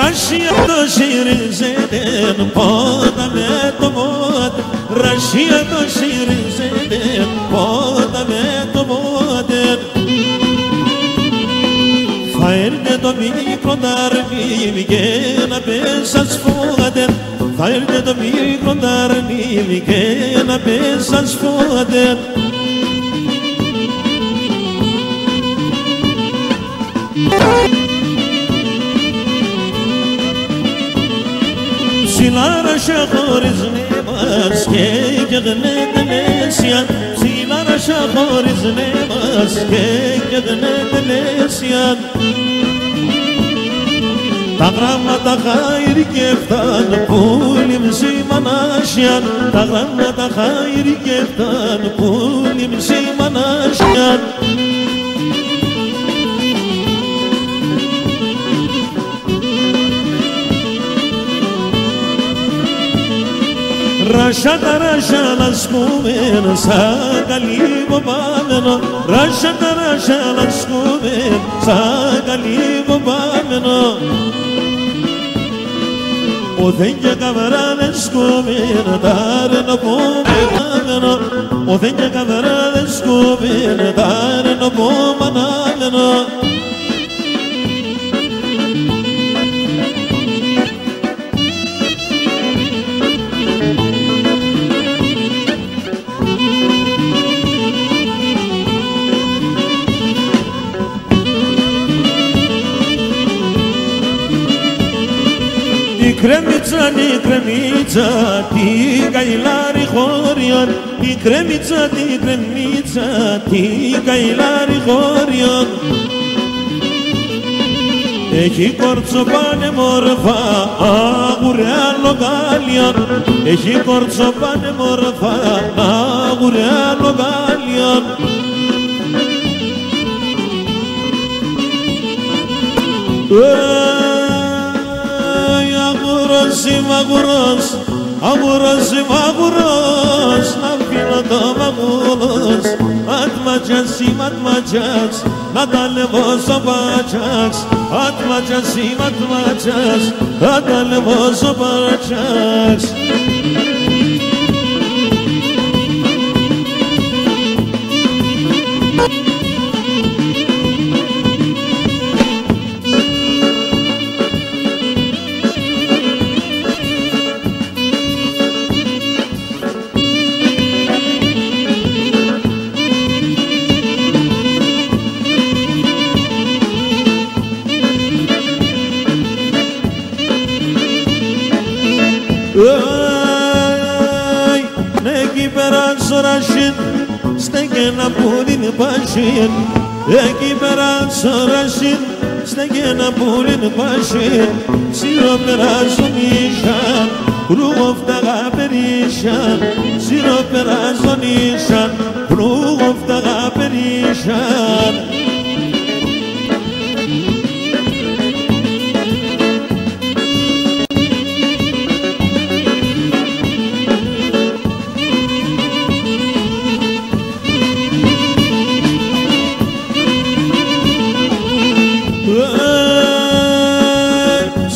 Ράσια το σιριζέτεν, πότα με το μότ. Ράσια το σιριζέτεν, πότα με το μότ. Θα έρθει το μικρό ταρνίμι και να πέσα σφόδεν. Θα έρθει το μικρό ταρνίμι και να πέσα σφόδεν. Ψηλάρασα χωρίς νέμας και γεγνέται νέσιαν. Ψηλάρασα χωρίς νέμας και γεγνέται νέσιαν. Τα γράμματα χάιρι και φτάν πουλιμ σημανάσιαν. Τα γράμματα χάιρι και φτάν πουλιμ σημανάσιαν. Ράσια τα ράσια λασκούμεν σαν καλύβο πάμενο. Ράσια τα ράσια λασκούμεν σαν καλύβο πάμενο. Οδέν και καβράδες σκούμεν τάρενο πόμενο. Οδέν και καβράδες σκούμεν τάρενο πόμενο. Κρέμιτσα, τη κρέμιτσα, τη καηλάρη χώριον. Τη κρέμιτσα, τη καηλάρη χώριον. Έχει κορτσοπάνε μορφά, αγουριά λογάλιον. Έχει κορτσοπάνε μορφά, αγουριά λογάλιον. Είμαι αγουρός, αγουρός είμαι αγουρός. Να φύλλω το μαγούλος. Ατματιάς είμαι ατματιάς, να τα λεβώ στο πατιάς. Ατματιάς είμαι ατματιάς, να τα λεβώ στο πατιάς. Εκεί περάσω ρασίν, στέκε να πουλήν πασίν. Εκεί περάσω ρασίν, στέκε να πουλήν πασίν. Σύρο περάσω νίσαν, κρούγω φταγά περίσαν. Σύρο περάσω νίσαν, κρούγω φταγά περίσαν.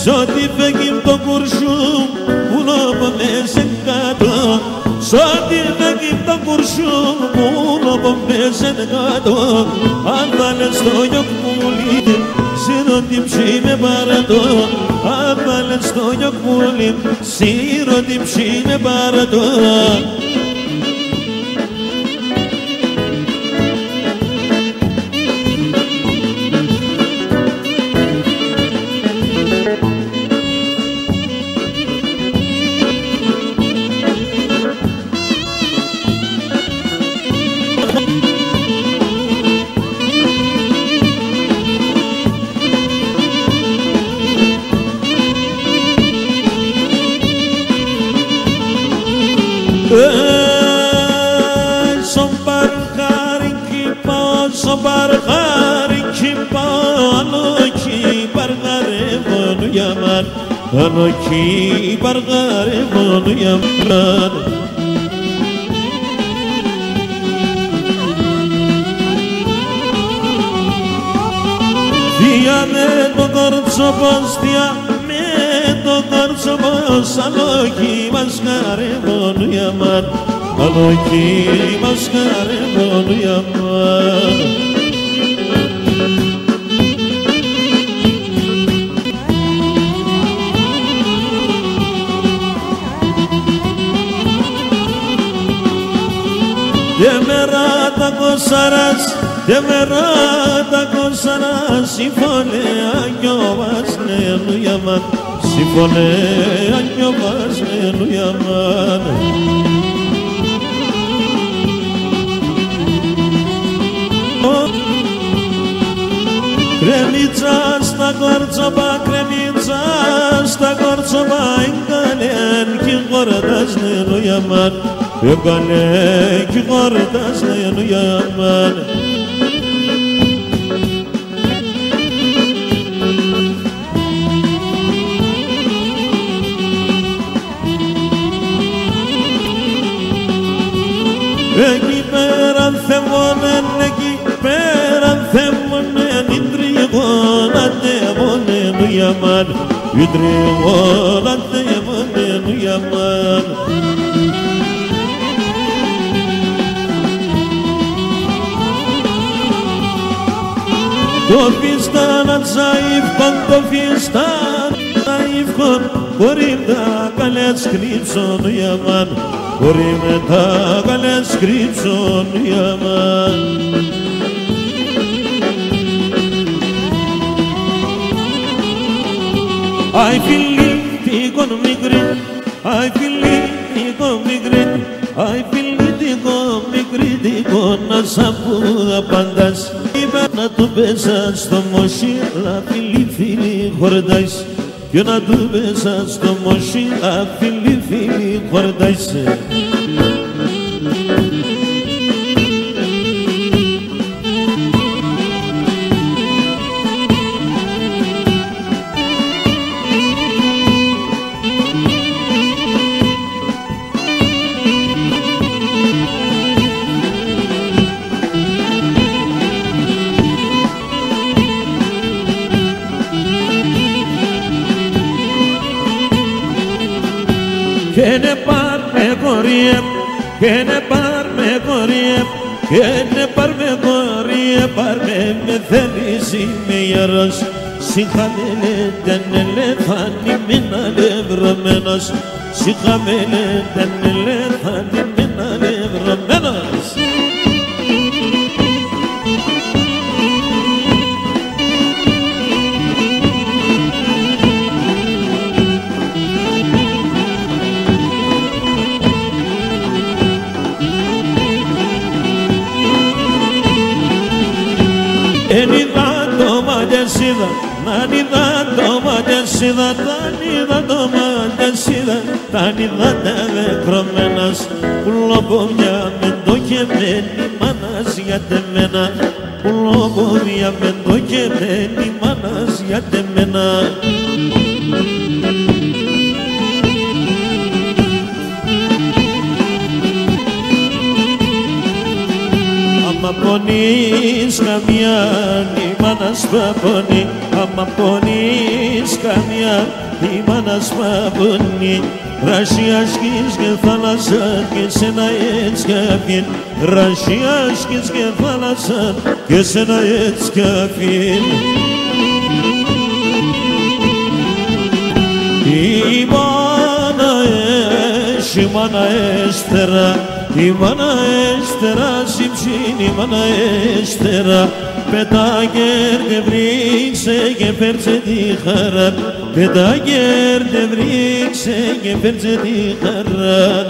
Σ' ό,τι φέγγει το κουρσούμ, πουλώ από μέσα κάτω. Σ' ό,τι φέγγει το κουρσούμ, πουλώ από μέσα κάτω. Αν βάλες το γιοκπούλι, σύρω την ψή με παρατώ. Αν βάλες το γιοκπούλι, σύρω την ψή με παρατώ. Ανοχή παργάρε μόνο για μένα. Διάνε το κορτσοπόστια με κορτσομός, αλόκι μας χαρεμόνου για μάν, αλόκι μας χαρεμόνου για μάν. Demerata kosaras, demerata kosaras, sifone anyo vasne nuyaman, sifone anyo vasne nuyaman. Kremica sta gorcoba, kremica sta gorcoba, ingalen ki gordas ne nuyaman. Yegane ki qardas ne yaman. Eki peran themonen, eki peran themonen, idrigon atemonen yaman, idrigon atemonen yaman. Το φιστάν ζαΐφκον, το φιστάν ζαΐφκον, μπορεί τα καλές κρύψον γιαμάν, μπορεί με τα καλές κρύψον γιαμάν. Αι φίλοι τίκον μικρή, αι φίλοι τίκον μικρή, αι φίλοι τίκον μικρή, τίκον να σαπού απαντάς. Να του πέσα στο μοσίλα, φίλοι φίλοι χορτάεις, και να του πέσα στο μοσίλα, φίλοι φίλοι χορτάεις. Και ne par me gorie, και ne par me gorie, και ne par me gorie, par me θέλεις είμαι ιερός. Συγχαμέλε δεν ελέφανη μην αλευρωμένος, συγχαμέλε δεν ελέφανη μην αλευρωμένος. Ενίδα το μαγιασίδα, νανίδα το μαγιασίδα, τανίδα το μαγιασίδα, τανίδα τα δεκρωμένας, πουλοπόδια με το κεμένη μάνας για τεμένα, πουλοπόδια με το κεμένη μάνας για τεμένα. Άμα πονείς καμιά, η μάνα σπαπώνει. Άμα πονείς καμιά, η μάνα σπαπώνει. Ρაში ασκείς και θάλασσα και σένα έτσι κι αφήν. Ρაში ασκείς και θάλασσα και σένα έτσι κι αφήν. Η μάνα έχει μάνα έστερα, η μάνα έστερα συμψήν, η μάνα έστερα. Πετάγερ και βρίξε και φέρτσε τη χαρά, πετάγερ και βρίξε και φέρτσε τη χαρά.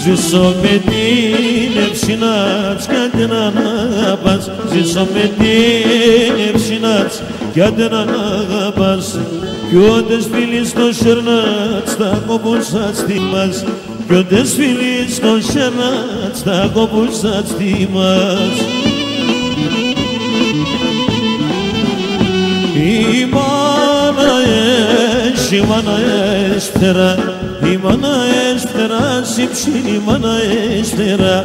Ζήσω με την ευσυνάτς κι αν την αγαπάς, ζήσω με την ευσυνάτς κι αν την αγαπάς. Κι όντες φίλοι στο σερνάτς τα κόμπουσας θυμάς, κι όντες φίλοι στο σερνάτς τα κόμπουσας θυμάς. Η μάνα Shimana estera, imana estera, sipshin imana estera.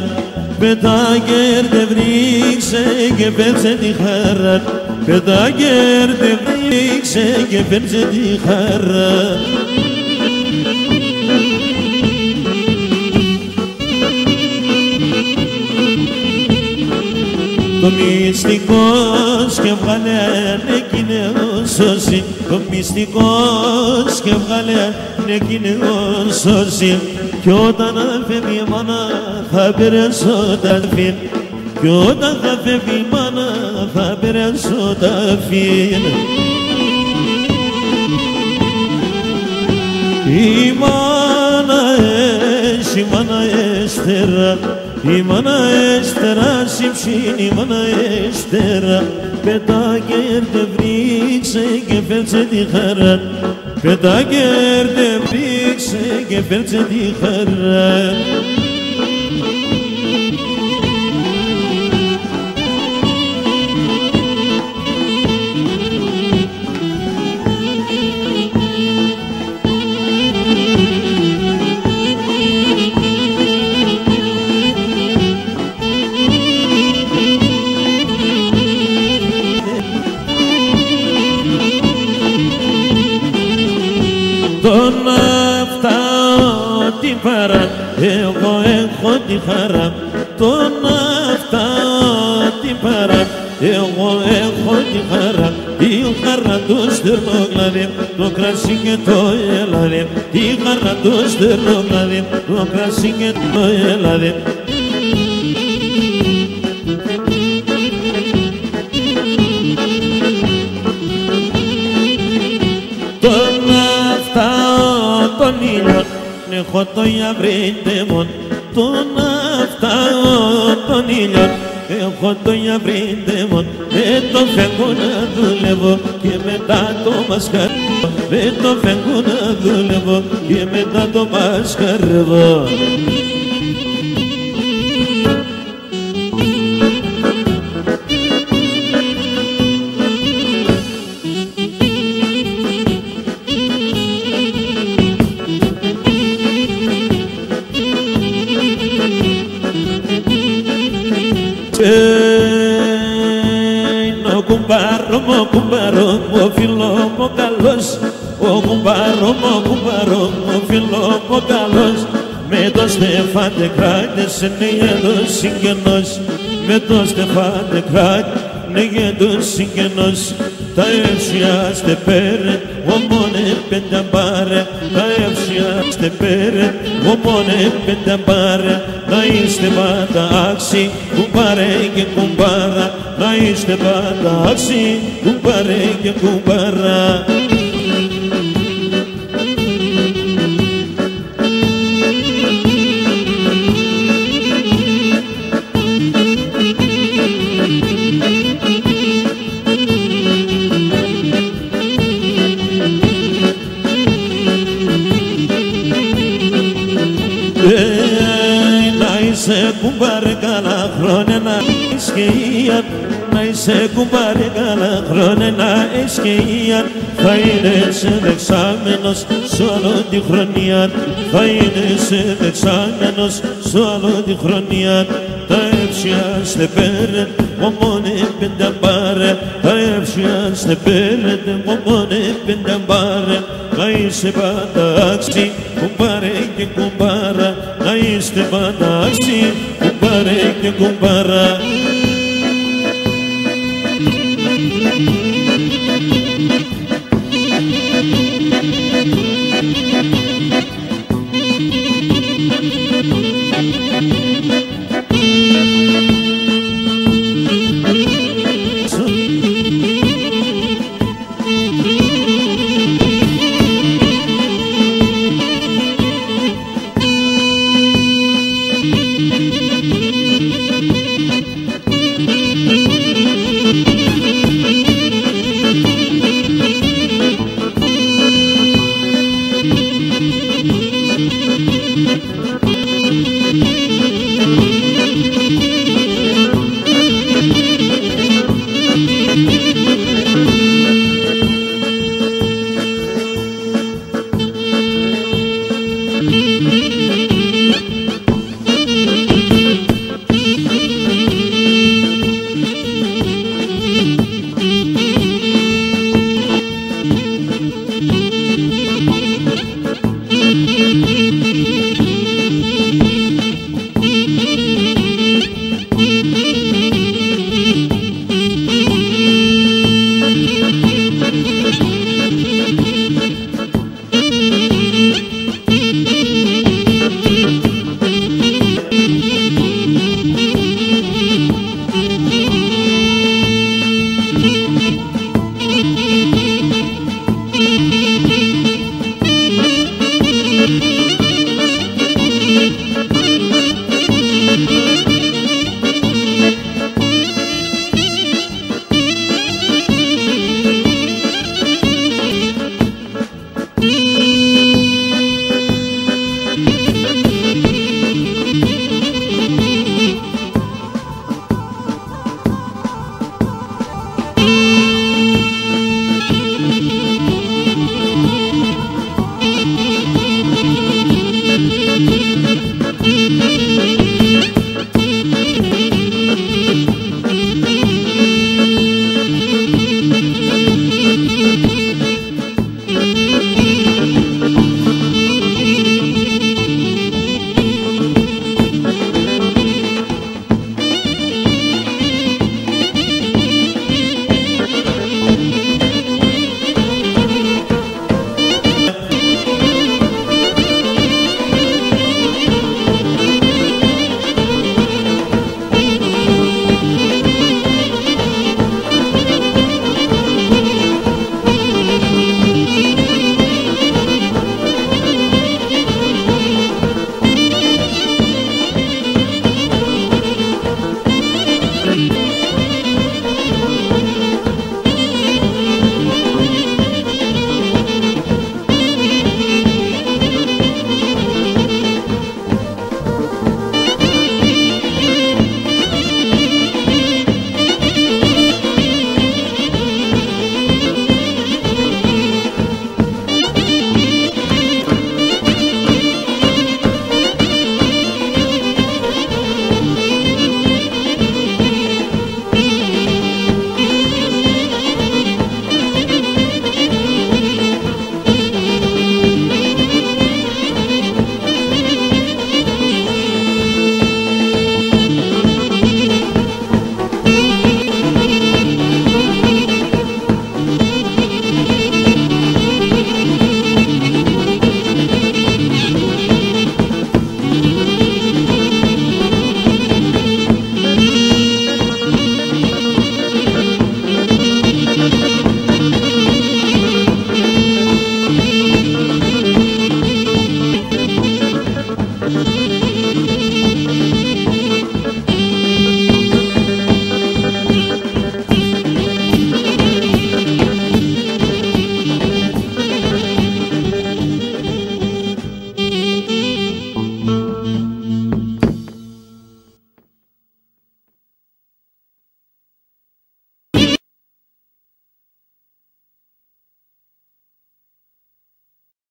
Bedager devrik se gebelse di kharat, bedager devrik se gebelse di kharat. Το μυστικός και βγάλε εκείνε ο σώση. Το μυστικός και βγάλε εκείνε ο σώση. Κι όταν φεύγει η μάνα θα περάσω τα φύν. Κι όταν θα φεύγει η μάνα θα περάσω τα φύν. Η μάνα έχει, η μάνα έστερα. İmana estera, simşin imana estera. Bedager devrik se gefelse di kharat. Bedager devrik se gefelse di kharat. Τον αυτά την παρά, εγώ έχω τη χαρά. Τον αυτά την παρά, εγώ έχω τη χαρά. Η χαρά του στερνόγλαδι, το κρασί και το ελάδι. Η χαρά του στερνόγλαδι, το κρασί και το ελάδι. Τον ήλιο έχω το ιαβρίτεμον. Τον αυτά τον ήλιο έχω το ιαβρίτεμον. Με το φεύγω να δουλεύω και μετά το μασκαρεύω. Με το φεύγω να δουλεύω και μετά το μασκαρεύω. Ο κουμπάρο μου φίλο μου καλός. Ο κουμπάρο μου φίλο μου καλός. Με το Στεφάντε κράτες είναι γέντος συγγενός. Με το Στεφάντε κράτες είναι γέντος συγγενός. Τα εύσιαστε πέρε, ομόνε πενταμπάρε. Τα εύσιαστε πέρε, ομόνε πενταμπάρε. Να είστε πάντα άξι, κουμπάρε και κουμπάρα. Να είστε πάντα άξι, κουμπάρε και κουμπάρα. είσαι κουμπάρε καλά χρόνια να έχεις και ίαν. Να είσαι κουμπάρε καλά χρόνια να έχεις και ίαν. Θα είναι σε δεξάμενος σ' όλο τη χρονιά. Θα είναι σε δεξάμενος σ' όλο τη χρονιά. Τα εύσιαστε πέρε, μόνε πενταμπάρε. Τα εύσιαστε πέρε, μόνε πενταμπάρε. Να είσαι πάντα άξι, κουμπάρε και κουμπάρα. Να είστε πάντα άξι, κουμπάρε και κουμπάρα.